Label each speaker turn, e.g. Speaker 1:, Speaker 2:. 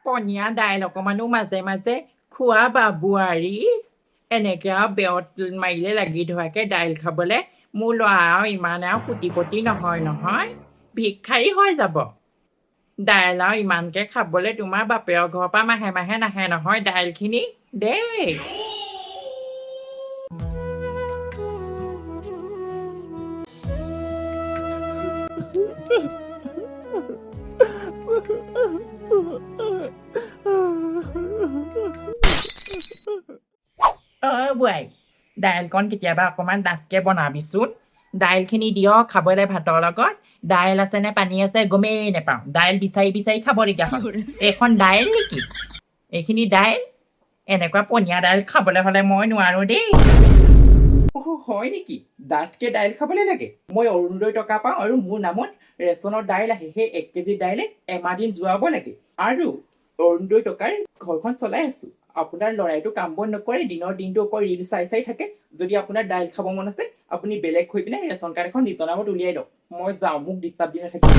Speaker 1: পনীয়া দাইল অকমানো মাজে মাজে খোৱা বা বোৱাৰী এনেকে আৰু বেৰত মাৰিলে লাগি ধৰাকে দাইল খাবলে মোৰ ল'ৰা আৰু ইমান আৰু কোটিপতি নহয় নহয় ভিক্ষাৰী হৈ যাব দাইল আৰু ইমানকে খাবলে তোমাৰ বাপেৰৰ ঘৰৰ পৰা মাহে মাহে নাহে নহয় দাইলখিনি দেই বোৱাই দাইলকণ কেতিয়াবা অকণমান ডাঠকে বনাবিচোন দাইলখিনি দিয়ক খাবলৈ ভাতৰ লগত দাইল আছে নে পানী আছে গমেই নেপাওঁ দাইল বিচাৰি বিচাৰি খাবলগীয়া হয় এইখন দাইল নেকি এইখিনি দাইল এনেকুৱা পনীয়া দাইল খাবলৈ হ'লে মই নোৱাৰো দেই হয় নেকি ডাঠকে দাইল খাবলৈ লাগে মই অৰুণোদয় টকা পাওঁ আৰু মোৰ নামত ৰেচনৰ দাইল আহে সেই 1 কেজি দাইলে এমাহ দিন যোৱাব লাগে আৰু অৰুণোদয় টকাৰ ঘৰখন চলাই আছো আপোনাৰ ল'ৰাইটো কাম বন নকৰে দিনৰ দিনটো অকল ৰিল চাই চাই থাকে যদি আপোনাৰ দাইল খাব মন আছে আপুনি বেলেগ হৈ পিনে ৰেচন কাৰ্ড এখন নিজৰ নামত উলিয়াই লওক মই যাওঁ মোক ডিষ্টাৰ্ব দি নাথাকিব